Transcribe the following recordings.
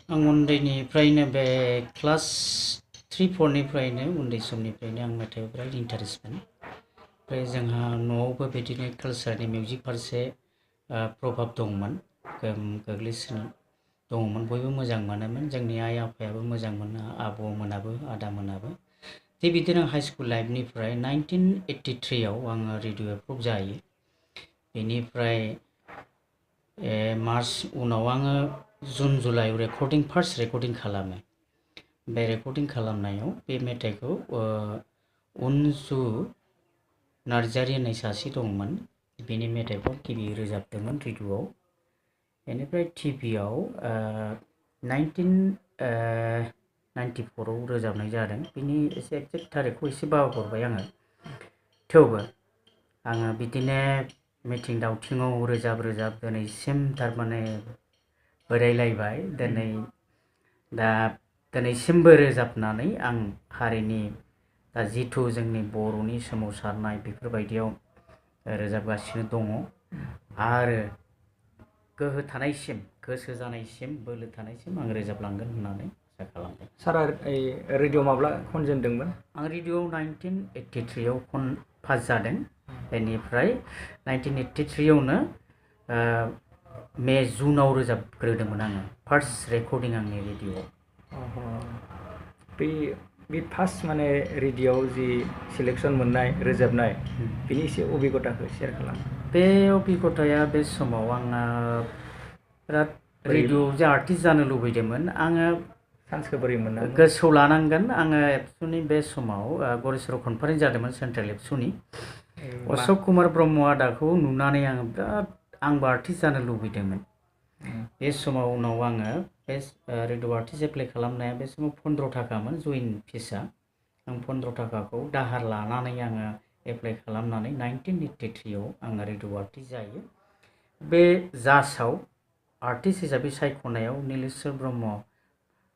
आं उन्दैनिफ्रायनो बे क्लास 3-4 निफ्रायनो उन्दै समनिफ्रायनो आं मेथाइआव बिराद इन्टारेस्टमोन। ओमफ्राय जोंहा न'आवबो बिदिनो कालचारनि मिउजिक फारसे प्रभाब दंमोन, गोहोम गोग्लैसोनाय दङमोन। बयबो मोजां मोनोमोन, जोंनि आइ आफायाबो मोजां मोनो, आबौमोनाबो आदामोनाबो। थिग बिदिनो हाइ स्कुल लाइफनिफ्राय 1983 आव आङो रेडिअ' एप्रुभ जायो। बेनिफ्राय मार्च उनाव आङो जुन जुलाइआव फार्स्ट रेकर्डिं खालामो। बे रेकर्डिं खालामनायाव बे मेथाइखौ उनजु नार्जारि होननाय सासे दंमोन, बेनि मेथाइखौ गिबि रोजाबदोंमोन रेडिअ'आव। बेनिफ्राय टिभिआव 1994 आव रोजाबनाय जादों। बिनि एसे एक्जेक्ट थारिखखौ एसे बावगारबाय आङो। थेवबो आङो बिदिनो मिथिं दावथिङाव रोजाब दिनैसिम थारमाने बोरायलायबाय। दिनैसिमबो रोजाबनानै आं हारिनि जिथु जोंनि बर'नि सोमावसारनाय बेफोरबायदियाव रोजाबगासिनो दङ। आरो गोहो थानायसिम, गोसो जानायसिम, बोलो थानायसिम आं रोजाबलांगोन होननानै आसा खालामदों। सारा रेडिअ' माब्ला खनजेनदोंमोन? आं रेडिअ'आव 1983 आव पास जादों। बेनिफ्राय 1983 आवनो मे जुनाव रोजाबग्रोदोंमोन आङो, फार्स्ट रेकर्डिं आंनि रेडिअ'आव। बे फार्स्ट माने रेडिअ'आव जि सिलेक्सन मोननाय रोजाबनाय, बिनि एसे अभिगताखौ शेयार खालाम। बे अभिगताया बे समाव आङो बिराद रेडिअ'आव जे आर्टिस्ट जानो लुबैदोंमोन। आङो चान्सखौ बोरै मोनना? गोसोआव लानांगोन, आङो एबसुनि बे समाव गरेस्वराव कनफारेन्स जादोंमोन, सेन्ट्रेल एबसुनि। अशक कुमार ब्रह्म आदाखौ नुनानै आङो बिराद आंबो आर्टिस्ट जानो लुबैदोंमोन। बे समाव उनाव आङो बे रेडिअ' आर्टिस्ट एप्लाइ खालामनाया बे समाव 15 थाखामोन जइन फिसआ। आं 15 थाखाखौ दाहार लानानै आङो एप्लाइ खालामनानै 1983 आव आङो रेडिअ' आर्टिस्ट जायो। बे जासाव आर्टिस्ट हिसाबै सायख'नायाव नीलेश्वर ब्रह्म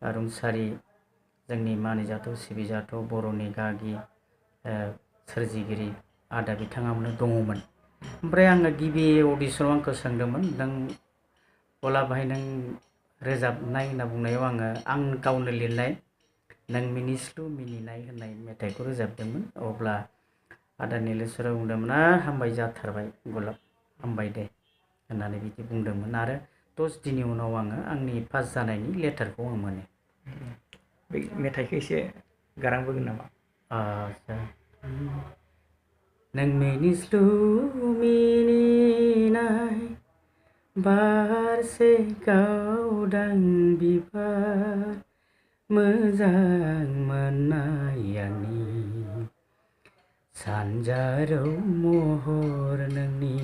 रुंसारि, जोंनि मानिजाथाव सिबिजाथाव बर'नि गागि सोरजिगिरि आदा बिथाङामोननो दङमोन। ओमफ्राय आङो गिबि अडिसनाव आंखौ सोंदोंमोन, नों गला भाई नों रोजाबनाय होनना बुंनायाव आं गावनो लिरनाय नों मिनिस्लु मिनिनाय होननाय मेथाइखौ रोजाबदोंमोन। अब्ला आदा नीलेश्वरा बुंदोंमोन, हामबाय जाथारबाय गलाब, हामबाय दे होननानै बिदि बुंदोंमोन। आरो 10 दिननि उनाव आङो आंनि पास जानायनि लेटारखौ आं मोनो। बे मेथाइखौ एसे गारांबोगोन नामा? आदसा, नों मिनिस्लु मिनिनाय बारसे गावदां बिबार मोजां मोननाय आंनि सानजारौ महर नोंनि,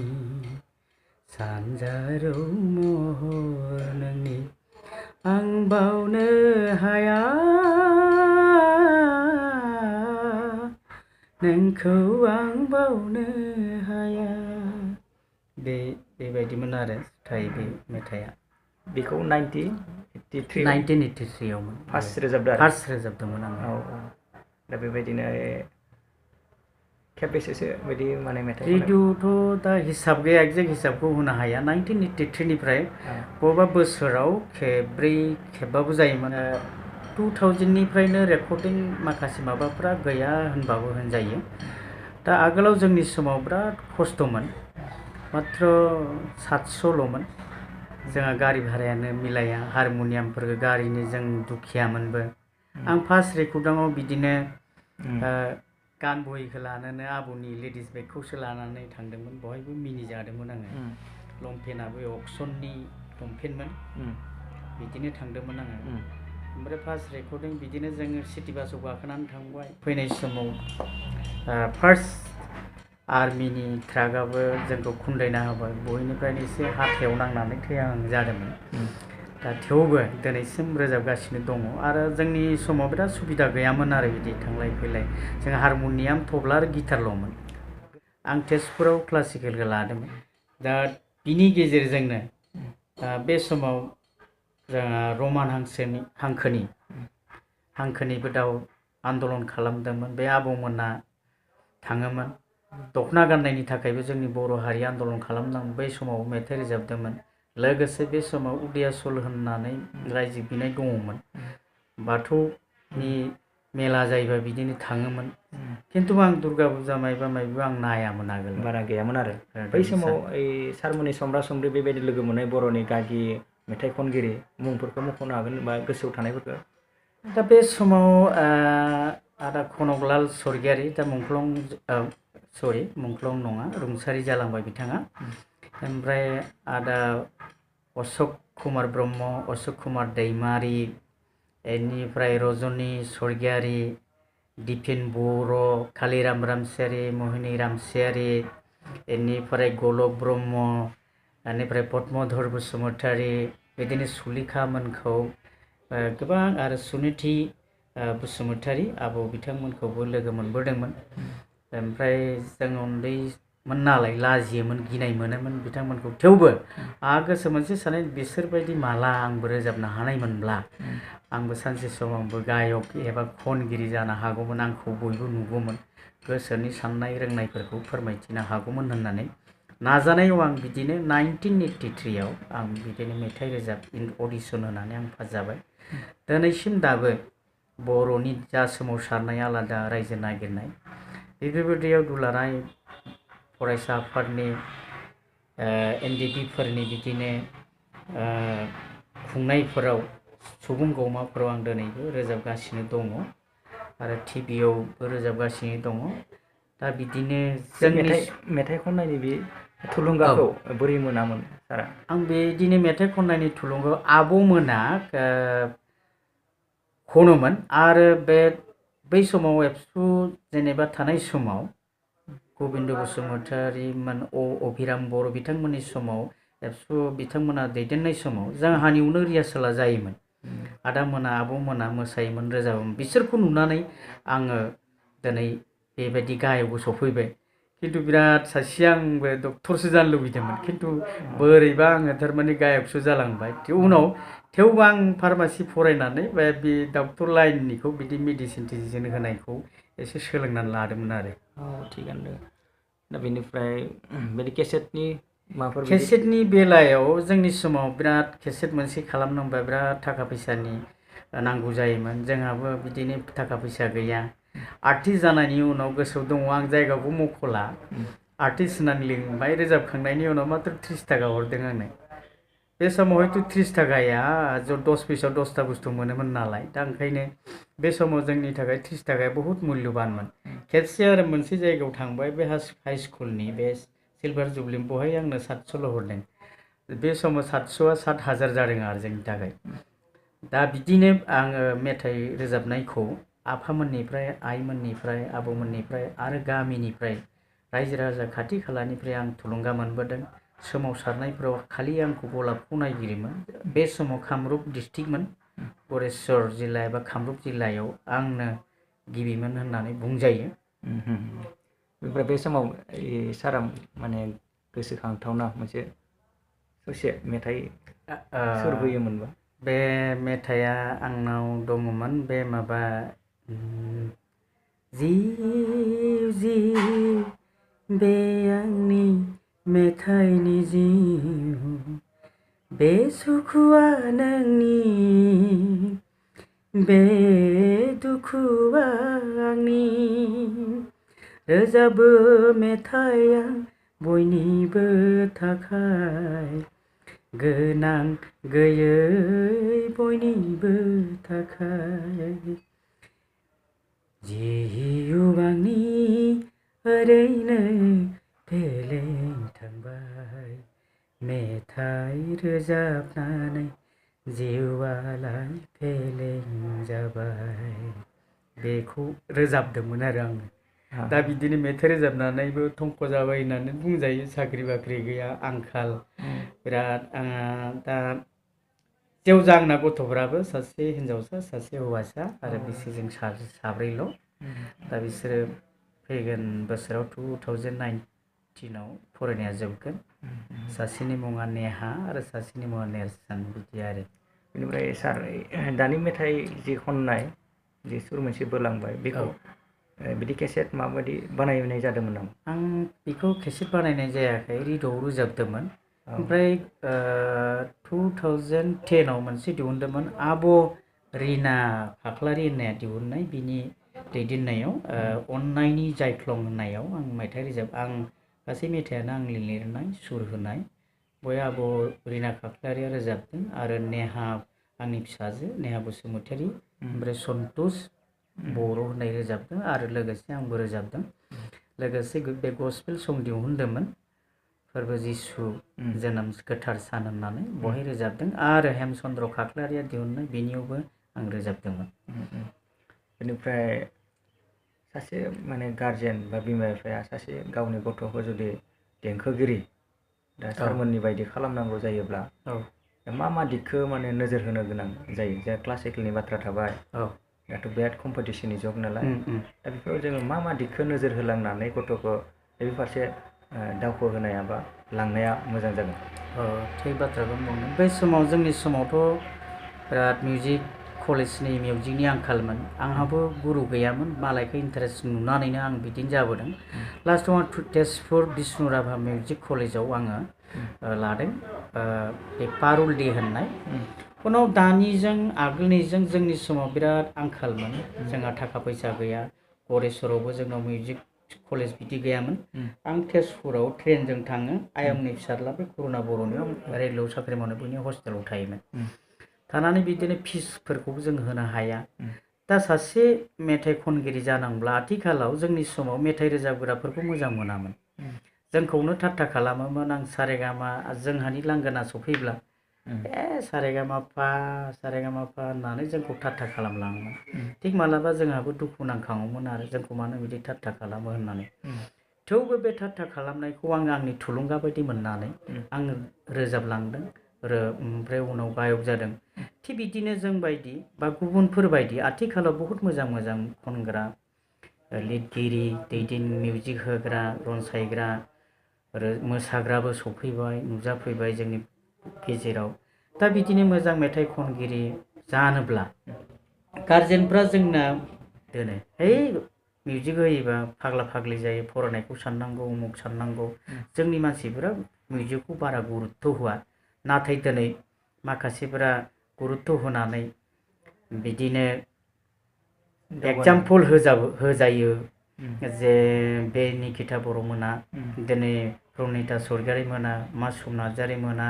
सानजारौ महर नोंनि, आं बावनो हाया नोंखौ आं बावनो हाया। बेबायदिमोन आरो बे मेथाइआ। बेखौ 1983 आवमोन फार्स्ट रोजाबदों। फार्स्ट रोजाबदोंमोन आङो। दा बेबायदिनो खेबबेसेसो बिदि माने मेथाइ रेडिअ'थ' दा हिसाब गैया, एक्जेक्ट हिसाबखौ होनो हाया। 1983 निफ्राय बबेबा बोसोराव खेबब्रै खेबबाबो जायोमोन। 2000 निफ्रायनो रेकर्डिं माखासे माबाफ्रा गैया होनबाबो होनजायो। दा आगोलाव जोंनि समाव बिराद खस्थ'मोन, मात्र 700ल'मोन। जोंहा गारि भारायानो मिलाया, हारम'नियामफोरखौ गारिनि जों दुखियामोनबो। आं फार्स्ट रेकर्डिंआव बिदिनो गान बहिखौ लानानै आबौनि लेडिस बेगखौसो लानानै थांदोंमोन। बहायबो मिनिजादोंमोन आङो। लंपेन्टआबो अक्सननि लंपेन्टमोन, बिदिनो थांदोंमोन आङो। ओमफ्राय फार्स्ट रेकर्डिं बिदिनो जोङो सिटि बासाव गाखोनानै थांबाय। फैनाय समाव फार्स्ट आर्मिनि ट्राकआबो जोंखौ खुन्दायना होबाय, बयनिफ्रायनो एसे हाथायाव नांनानै थैहां जादोंमोन। दा थेवबो दिनैसिम रोजाबगासिनो दङ। आरो जोंनि समाव बिराद सुबिदा गैयामोन आरो बिदि थांलाय फैलाय। जों हारम'नियाम, तबला आरो गिटारल'मोन। आं तेजपुराव क्लासिकेलखौ लादोंमोन। दा बिनि गेजेरजोंनो बे समाव जोंहा रमान हांखोनिबो आन्दलन खालामदोंमोन। बे आबौमोना थाङोमोन। दख'ना गाननायनि थाखायबो जोंनि बर' हारिया आन्दलन खालामदोंमोन। बै समाव मेथाइ रोजाबदोंमोन। लोगोसे बे समाव उदिया सल होननानै रायजो बिनाय दङमोन। बाथौनि मेला जायोबा बिदिनो थाङोमोन। खिन्थु आं दुर्गा फुजा मायबा मायबा आं नायामोन आगोल बारा गैयामोन आरो बै समाव ओइ सारमोननि समब्रा समब्रि बेबायदि लोगो मोननाय बर'नि गागि मेथाइ खनगिरि मुंफोरखौ मख'नो हागोन बा गोसोआव थानायफोरखौ। दा बे समाव आदा कनकलाल स्वर्गियारि दा मुंख्लं नङा रुंसारि जालांबाय बिथाङा। ओमफ्राय आदा अशक कुमार ब्रह्म, अशक कुमार दैमारि, बेनिफ्राय रजनी स्वर्गियारि, दिपेन बर', कालिराम रामसियारि, मोहिनी रामसियारि, बेनिफ्राय गलक ब्रह्म, बेनिफ्राय पद्मधर बसुमतारी, बिदिनो सुलेखा मोनखौ गोबां आरो सुनिधि बसुमतारी आबौ बिथांमोनखौबो लोगो मोनबोदोंमोन। ओमफ्राय जों उन्दैमोन नालाय लाजियोमोन, गिनाय मोनोमोन बिथांमोनखौ। थेवबो आंहा गोसो मोनसे साननाय बिसोरबायदि माला आंबो रोजाबनो हानायमोनब्ला आंबो सानसे समाव आंबो गायक एबा खनगिरि जानो हागौमोन, आंखौ बयबो नुगौमोन, गोसोनि साननाय रोंनायफोरखौ फोरमायथिनो हागौमोन होननानै नाजानायाव आं बिदिनो 1983 आव आं बिदिनो मेथाइ रोजाब अडिसन होनानै आं पास जाबाय। दिनैसिम दाबो बर'नि जा सोमावसारनाय आलादा रायजो नागिरनाय बेफोरबायदियाव दुलाराय फरायसा आफादनि NDP फोरनि बिदिनो खुंनायफोराव सुबुं गौमाफोराव आं दिनैबो रोजाबगासिनो दङ आरो टिभियावबो रोजाबगासिनो दङ। दा बिदिनो जोंनि मेथाइ खननायनि बे थुलुंगाखौ बोरै मोनामोन सारा? आं बिदिनो मेथाइ खननायनि थुलुंगाखौ आब'मोना खनोमोन आरो बै समाव एबसु जेनेबा थानाय समाव गबिन्द बसुमतारीमोन, अभिराम बर' बिथांमोननि समाव एबसु बिथांमोना दैदेननाय समाव जोंहानियावनो रिहार्सेला जायोमोन। आदामोना आब'मोना मोसायोमोन, रोजाबोमोन। बिसोरखौ नुनानै आङो दिनै बेबायदि गायकआव सफैबाय। खिन्थु बिराद सासे आंबो डक्टरसो जानो लुबैदोंमोन, खिन्थु बोरैबा आङो थारमाने गायकसो जालांबाय। थेवबो आं फार्मासि फरायनानै बे डक्टर लाइननिखौ बिदि मेडिसिन टिडिसिन होनायखौ एसे सोलोंनानै लादोंमोन आरो। थिगानो दं। दा बेनिफ्राय बिदि केसेटनि माबाफोर केसेटनि बेलायाव जोंनि समाव बिराद केसेट मोनसे खालामनांबा बिराद थाखा फैसानि नांगौ जायोमोन। जोंहाबो बिदिनो थाखा फैसा गैया। आर्टिस्ट जानायनि उनाव गोसोआव दङ, आं जायगाखौ मख'ला, आर्टिस्ट होननानै लिंबाय, रोजाबखांनायनि उनाव मात्र 30 थाखा हरदों आंनो। बे समाव हयथ' 30 थाखाया 10 फैसायाव 10टा बुस्थु मोनोमोन नालाय, दा ओंखायनो बे समाव जोंनि थाखाय 30 थाखाया बहुत मुल्यबानमोन। खेबसे आरो मोनसे जायगायाव थांबाय, बे हाइ स्कुलनि बे सिलभार जुबलि, बहाय आंनो 700ल' हरदों। बे समाव 700आ 7,000 जादों आरो जोंनि थाखाय। दा बिदिनो आङो मेथाइ रोजाबनायखौ आफामोननिफ्राय, आइमोननिफ्राय, आबौमोननिफ्राय आरो गामिनिफ्राय, रायजो राजा खाथि खालानिफ्राय आं थुलुंगा मोनबोदों। सोमावसारनायफोराव खालि आंखौ गलाबखौ नायगिरोमोन। बे समाव कामरुप डिस्ट्रिक्टमोन, गरेस्वर जिल्ला एबा कामरुप जिल्लायाव आंनो गिबिमोन होननानै बुंजायो। ओमफ्राय बे समाव सारा माने गोसोखांथावना मोनसे ससे मेथाइ सोरबोयोमोनबा? बे मेथाइआ आंनाव दङमोन, बे माबा जिउ जिउ बे आंनि मेथाइनि जिउ, बे सुखुआ नोंनि, बे दुखुआ आंनि, रोजाबो मेथाइ आं बयनिबो थाखाय, गोनां गैयै बयनिबो थाखाय। जिउ आंनि ओरैनो फेलें थांबाय, मेथाइ रोजाबनानै जिउआलाय फेलें जाबाय। बेखौ रोजाबदोंमोन आरो आङो। दा बिदिनो मेथाइ रोजाबनानैबो थंख' जाबाय होननानै बुंजायो। साख्रि बाख्रि गैया, आंखाल बिराद। आंहा दा जेवजा आंना गथ'फ्राबो सासे हिन्जावसा, सासे हौवासा आरो बिसोरजों साब्रैल'। दा बिसोरो फैगोन बोसोराव 2019आव फरायनाया जोबगोन। सासेनि मुङा नेहा आरो सासेनि मुङा नेरसोन, बिदि आरो। बेनिफ्राय सार, दानि मेथाइ जि खननाय, जि सुर मोनसे बोलांबाय, बेखौ बिदि केसेट माबायदि बानायनाय जादोंमोन नामा? आं बेखौ केसेट बानायनाय जायाखै, रेडिअ'आव रोजाबदोंमोन। ओमफ्राय 2010 आव मोनसे दिहुनदोंमोन आब' रिना फाख्लारि होननाया दिहुननाय बिनि दैदेननायाव अननायनि जायख्लं होननायाव आं मेथाइ आं गासै मेथाइयानो आंनि लिरनाय सुर होनाय बय आब' रिना फाख्लारिया रोजाबदों आरो नेहा आंनि फिसाजो नेहा बसुमतारी ओमफ्राय सन्तोष बर' होननाय रोजाबदों आरो लोगोसे आंबो रोजाबदों लोगोसे बे गस्पेल सं दिहुनदोंमोन फोरबो जिसु जोनोम गोथार सान होननानै बहाय रोजाबदों आरो हेमचन्द्र खाख्लारिया दिहुननाय बेनियावबो आं रोजाबदोंमोन। बेनिफ्राय सासे माने गार्जेन बा बिमा बिफाया सासे गावनि गथ'खौ जुदि देंखोगिरि दा सारमोननि बायदि खालामनांगौ जायोब्ला मा दिगखौ माने नोजोर होनो गोनां जायो जे क्लासिकेलनि बाथ्रा थाबाय दाथ' बिराद कम्पिटिसननि जुग नालाय दा बेफोराव जोङो मा दिगखौ नोजोर होलांनानै गथ'खौ बे फारसे दावखो होनाया बा लांनाया मोजां जागोन। थिग बाथ्राखौ बुंदों बे समाव जोंनि समावथ' बिराद मिउजिक कलेजनि मिउजिकनि आंखालमोन आंहाबो गुरु गैयामोन मालायखौ इन्टारेस्ट नुनानैनो आं बिदिनो जाबोदों लास्टआव आं तेजपुर बिष्णु राभा मिउजिक कलेजाव आङो लादों बे पारुल दे होननाय उनाव दानिजों आगोलनिजों जोंनि समाव बिराद आंखालमोन जोंहा थाखा फैसा गैया गरेस्वरावबो जोंनाव मिउजिक कलेज बिदि गैयामोन आं तेजपुराव ट्रेनजों थाङो आयंनि फिसाज्ला बे करुणा बर'नियाव रेलवेआव साख्रि मावनो बैनि हस्टेलाव थायोमोन थानानै बिदिनो फिसफोरखौबो जों होनो हाया दा सासे मेथाइ खनगिरि जानांब्ला आथिखालाव जोंनि समाव मेथाइ रोजाबग्राफोरखौ मोजां मोनामोन जोंखौनो ठाट्टा खालामोमोन आं सारेगामा जोंहानि लांगोना सफैब्ला सारेगामा फा होननानै जोंखौ ठाट्टा खालामलाङोमोन थिग मालाबा जोंहाबो दुखु नांखाङोमोन आरो जोंखौ मानो बिदि ठाट्टा खालामो होननानै थेवबो बे ठाट्टा खालामनायखौ आं आंनि थुलुंगा बायदि मोननानै आं रोजाबलांदों ओमफ्राय उनाव गायक जादों थिग बिदिनो जों बायदि बा गुबुनफोर बायदि आथिखालाव बहुत मोजां मोजां खनग्रा लिरगिरि दैदेन मिउजिक होग्रा रनसायग्रा आरो मोसाग्राबो सफैबाय नुजाफैबाय जोंनि गेजेराव दा बिदिनो मोजां मेथाइ खनगिरि जानोब्ला गार्जेनफ्रा जोंना दोनो है मिउजिक होयोबा फाग्ला फाग्लि जायो फरायनायखौ साननांगौ उमुक साननांगौ जोंनि मानसिफोरा मिउजिकखौ बारा गुरुत्थ' होआ नाथाय दिनै माखासेफोरा गुरुत्थ' होनानै बिदिनो एगजामपोल होजायो जे बे निकिता बर'मोना दिनै प्रनिता स्वर्गियारि मोना मासुम नार्जारि मोना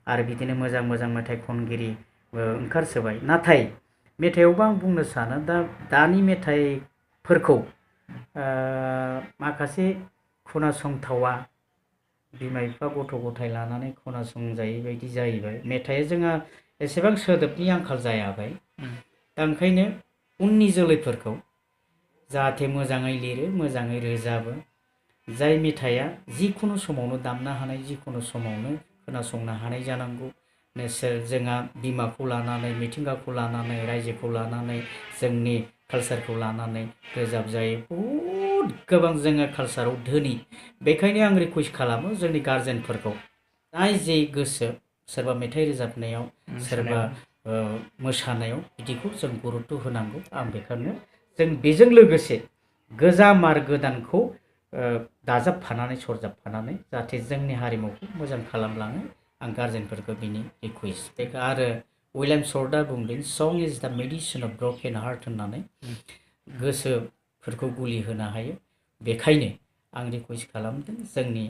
आरो बिदिनो मोजां मोजां मेथाइ खनगिरि ओंखारसोबाय नाथाय मेथाइआवबो आं बुंनो सानो दानि मेथाइफोरखौ माखासे खोनासंथावा बिमा बिफा गथ' गथाय लानानै खोनासंजायै बायदि जाहैबाय मेथाइआ जोंहा एसेबां सोदोबनि आंखाल जायाखै दा ओंखायनो उननि जोलैफोरखौ जाहाथे मोजाङै लिरो मोजाङै रोजाबो जाय मेथाइआ जिखुनु समावनो दामनो हानाय जिखुनु समावनो खोनासंनो हानाय जानांगौ नोंसोर जोंहा बिमाखौ लानानै मिथिंगाखौ लानानै रायजोखौ लानानै जोंनि कालसारखौ लानानै रोजाबजायो बहुद गोबां जोङो कालसाराव धोनि बेखायनो आं रिकुवेस्ट खालामो जोंनि गार्जेनफोरखौ जाय जे गोसो सोरबा मेथाइ रोजाबनायाव सोरबा मोसानायाव बिदिखौ जों गुरुत्थ' होनांगौ आं बेखौनो जों बेजों लोगोसे गोजाम आरो गोदानखौ दाजाबफानानै सरजाबफानानै जाहाथे जोंनि हारिमुखौ मोजां खालामलाङो आं गार्जेनफोरखौ बिनि रिकुवेस्ट आरो उइलियाम सर्टआ बुंदों सं इज द मेडिसिन अफ ब्रकेन हार्ट होननानै गोसोफोरखौ गुलि होनो हायो बेखायनो आं रिकुवेस्ट खालामदों जोंनि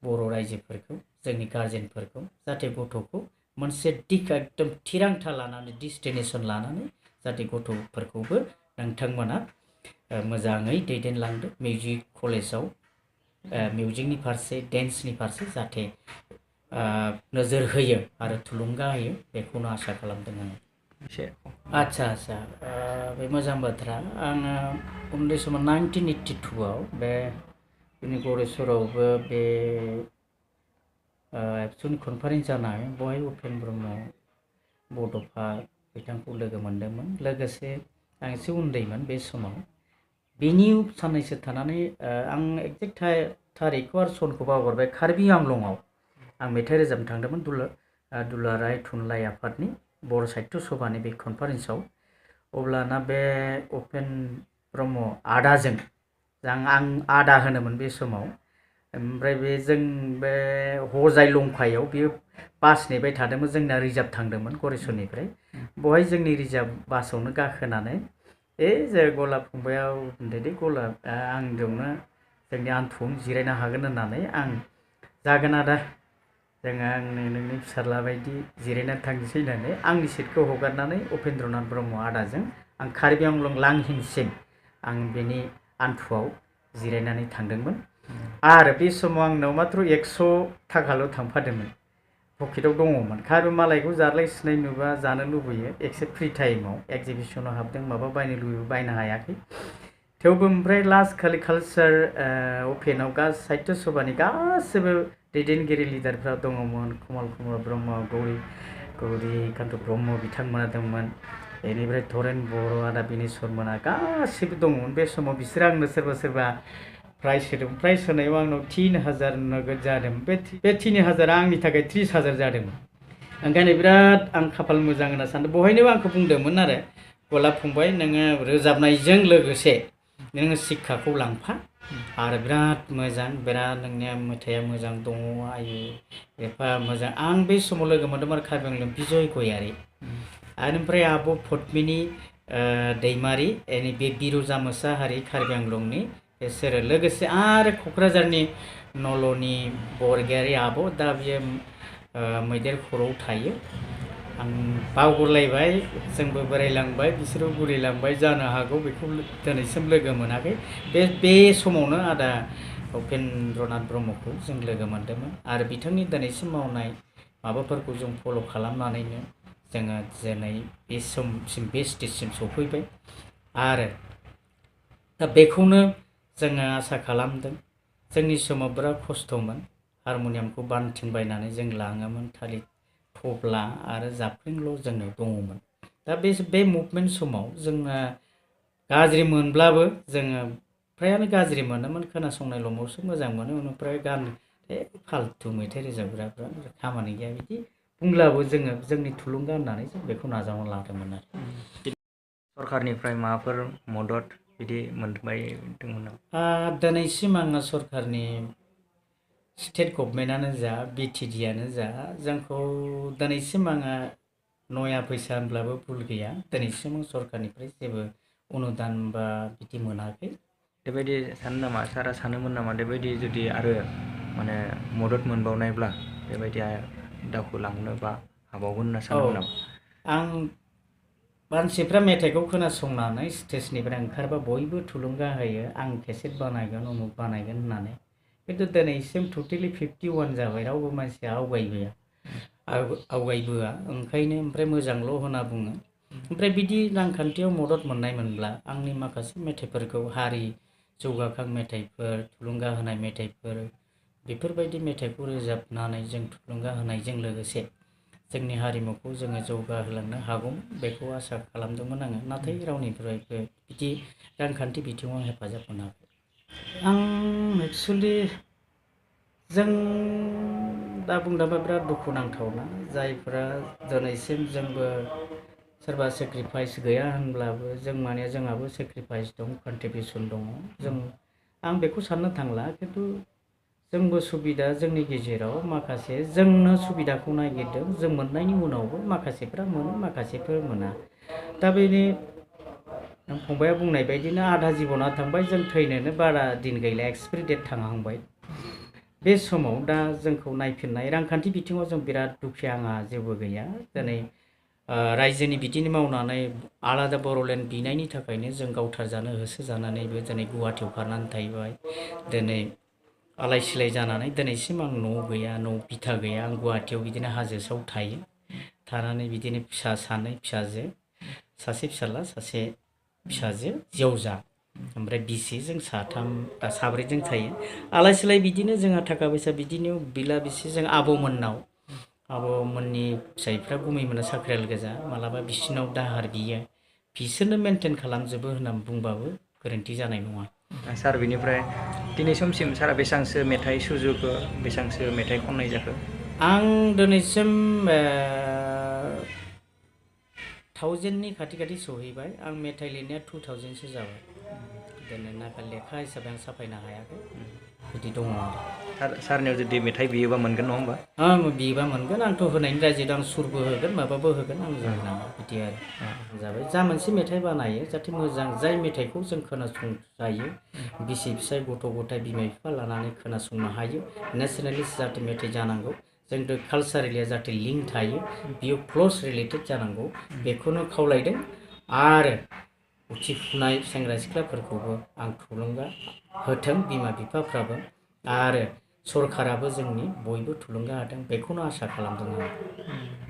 बर' रायजोफोरखौ जोंनि गार्जेनफोरखौ जाहाथे गथ'खौ मोनसे दिग एकदम थिरांथा लानानै डेस्टिनेसन लानानै जाहाथे गथ'फोरखौबो नोंथांमोना मोजाङै दैदेनलांदो मिउजिक कलेजाव मिउजिकनि फारसे डेन्सनि फारसे जाहाथे नोजोर होयो आरो थुलुंगा होयो बेखौनो आसा खालामदों आङो आच्छा बे मोजां बाथ्रा आङो उन्दै समाव 1982 बे जोंनि गरेस्वरावबो बे एबसुनि कनफारेन्स जानाय बहाय उपेन ब्रह्म बड'फा बिथांखौ लोगो मोन्दोंमोन लोगोसे आं एसे उन्दैमोन बे समाव बेनि साननैसो थानानै आं एक्जेक्ट थारिखखौ आरो सनखौ बावगारबाय कार्बि आंलंआव आं मेथाइ रोजाबनो थांदोंमोन दुलाराय थुनलाइ आफादनि बर' साहित्य सभानि बे कनफारेन्सआव अब्लाना बे उपेन ब्रह्म आदाजों आं आदा होनोमोन बे समाव ओमफ्राय बे जों बे हजाय लंफायाव बेयो बास नेबाय थादोंमोन जोंना रिजार्भ थांदोंमोन गरेस्वरनिफ्राय बहाय जोंनि रिजार्भ बासावनो गाखोनानै जे गलाब फंबाया बुंदों गलाब आं बेयावनो जोंनि आन्थुआवनो जिरायनो हागोन होननानै आं जागोन आदा जोङो आंनो नोंनि फिसाज्ला बायदि जिरायनानै थांनोसै होननानै आंनि सिटखौ हगारनानै उपेन्द्रनाथ ब्रह्म आदाजों आं कार्बि आंलं लांहिमसिम आं बेनि आन्थुआव जिरायनानै थांदोंमोन आरो बे समाव आंनाव मात्र 100 थाखाल' थांफादोंमोन पकेटाव दङमोन खारन मालायखौ जालाय सिनाय नुबा जानो लुबैयो एक्सेप्ट फ्रि टाइमाव एक्जिबिसनाव हाबदों माबा बायनो लुबैयो बायनो हायाखै थेवबो ओमफ्राय लास्ट खालि कालचार अपेनाव साहित्य सभानि गासैबो दैदेनगिरि लिडारफ्रा दङमोन कमल कुमार ब्रह्म गौरी कान्त ब्रह्म बिथांमोना दंमोन बेनिफ्राय धरेन बर' आदा बिनेस्वर मोना गासैबो दङमोन बे समाव बिसोर आंनो सोरबा प्राइज होदों प्राइज होनायाव आंनाव 3000 नोगोद जादों बे 3000 आंनि थाखाय 30000 जादोंमोन ओंखायनो बिराद आं खाफाल मोजां होनना सानदों बहायनो आंखौ बुंदोंमोन आरो गलाब फंबाय नोङो रोजाबनायजों लोगोसे नोङो शिक्षाखौ लांफा आरो बिराद मोजां बिराद नोंनिया मेथाइया मोजां दङ आयु एफा मोजां आं बे समाव लोगो मोन्दोंमोन कार्बि आंलं बिजय गयारि ओमफ्राय आब' पद्मिनी दैमारि बे बिरुजा मोसाहारि कार्बि आंलंनि बिसोरो लोगोसे आरो क'क्राझारनि नल'नि बरगयारि आब' दा बियो मैदेर खर'आव थायो आं बावगरलायबाय जोंबो बोरायलांबाय बिसोरबो बुरैलांबाय जानो हागौ बेखौ दिनैसिम लोगो मोनाखै बे समावनो आदा उपेन्द्रनाथ ब्रह्मखौ जों लोगो मोन्दोंमोन आरो बिथांनि दिनैसिम मावनाय माबाफोरखौ जों फल' खालामनानैनो जोङो दिनै बे समसिम बे स्टेजसिम सफैबाय आरो दा बेखौनो जोङो आसा खालामदों जोंनि समाव बिराद खस्थ'मोन हारमनियामखौ बानथिं बायनानै जों लाङोमोन थालिर थब्ला आरो जाबख्रिंल' जोंनो दङमोन दा बे मुभमेन्ट समाव जोङो गाज्रि मोनब्लाबो जोङो फ्रायानो गाज्रि मोनोमोन खोनासंनायल'सो मोजां मोनो ओमफ्राय गान फाल्थु मेथाइ रोजाबग्राफ्रा खामानि गैया बिदि बुंब्लाबो जोङो जोंनि थुलुंगा होननानै जों बेखौ नाजावना लादोंमोन आरो सरकारनिफ्राय माबाफोर मदद बिदि मोनबाय दंमोन नामा दिनैसिम आङो सरकारनि स्टेट गभर्नमेन्टआनो जा बिटिडिआनो जा जोंखौ दिनैसिम आङो नया फैसा होनब्लाबो भुल गैया दिनैसिम सरकारनिफ्राय जेबो अनुदान बा बिदि मोनाखै बेबायदि सानो नामा सारा सानोमोन नामा बेबायदि जुदि आरो माने मदद मोनबावनायब्ला बेबायदि दावखोलांनो बा हाबावगोन होनना सानोमोन नामा आं मानसिफ्रा मेथाइखौ खोनासंनानै स्टेजनिफ्राय ओंखारबा बयबो थुलुंगा होयो आं केसेट बानायगोन उमुक बानायगोन होननानै खिन्थु दिनैसिम टटेलि 51 जाबाय रावबो मानसिया आवगायबोआ ओंखायनो ओमफ्राय मोजांल' होनना बुङो ओमफ्राय बिदि रांखान्थियाव मदद मोननायमोनब्ला आंनि माखासे मेथाइफोरखौ हारि जौगाखां मेथाइफोर थुलुंगा होनाय मेथाइफोर बेफोरबायदि मेथाइखौ रोजाबनानै जों थुलुंगा होनायजों लोगोसे जोंनि हारिमुखौ जोङो जौगाहोलांनो हागौ बेखौ आसा खालामदोंमोन आङो नाथाय रावनिफ्रायबो बिदि रांखान्थि बिथिङाव हेफाजाब मोनाखै आं एक्सुवेलि जों दा बुंदोंबा बिराद दुखुनांथावना जायफोरा दिनैसिम जोंबो सोरबा सेक्रिफाइस गैया होनब्लाबो जों माने जोंहाबो सेक्रिफाइस दं कन्ट्रिबिउसन दङ जों आं बेखौ साननो थांला खिन्थु जोंबो सुबिदा जोंनि गेजेराव माखासे जोंनो सुबिदाखौ नागिरदों जों मोननायनि उनावबो माखासेफ्रा मोनो माखासेफोर मोना दा बेनि फंबाया बुंनाय बायदिनो आधा जिबना थांबाय जों थैनोनो बारा दिन गैला एक्सपायरि डेट थांहांबाय बे समाव दा जोंखौ नायफिननाय रांखान्थि बिथिङाव जों बिराद दुखिया आंहा जेबो गैया दिनै रायजोनि बिदिनो मावनानै आलादा बर'लेण्ड बिनायनि थाखायनो जों गावथारजानो होसोजानानैबो दिनै गुवाहाटियाव खारनानै थाहैबाय दिनै आलाय सिलाय जानानै दिनैसिम आं न' गैया न' बिथा गैया आं गुवाहाटियाव बिदिनो हाजोसायाव थायो थानानै बिदिनो फिसा सानै फिसाजो सासे फिसाला सासे फिसाजो जेवजा ओमफ्राय बिसि जों साब्रैजों थायो आलाय सिलाय बिदिनो जोंहा थाखा फैसा बिदिनो बिला बिसि जों आबौमोननि फिसाइफ्रा गुमैमोना साख्रियाल गोजा मालाबा बिसिनाव दाहार बियो बिसोरनो मेनटेन खालामजोबो होननानै बुंबाबो गोरोन्थि जानाय नङा सार बिनिफ्राय दिनै समसिम सारा बेसेबांसो मेथाइ सुजुखो बेसेबांसो मेथाइ खननाय जाखो आं दिनैसिम 1000नि खाथि सहैबाय आं मेथाइ लिरनाया 2000सो जाबाय दिनै नागाल लेखा हिसाबै आं साफायनो हायाखै बिदि दङ आरो सारनियाव जुदि मेथाइ बियोबा मोनगोन नङा होमबा? बियोबा मोनगोन। आंथ' होनायनि राजि दं, सुरबो होगोन माबाबो होगोन, आं जोंना बिदि आरो जाबाय। जा मोनसे मेथाइ बानायो जाहाथे मोजां, जाय मेथाइखौ जों खोनासंजायो, बिसि फिसाय गथ' गथाय बिमा बिफा लानानै खोनासंनो हायो, नेसनेलि जाहाथे मेथाइ जानांगौ, जोंथ' कालसारेलिया जाहाथे लिंक थायो, बियो क्ल'ज रिलेटेड जानांगौ, बेखौनो खावलायदों। आरो उथिफुनाय सेंग्रा सिख्लाफोरखौबो आं थुलुंगा होथों, बिमा बिफाफ्राबो आरो सरकाराबो जोंनि बयबो थुलुंगा होथों, बेखौनो आसा खालामदों आं।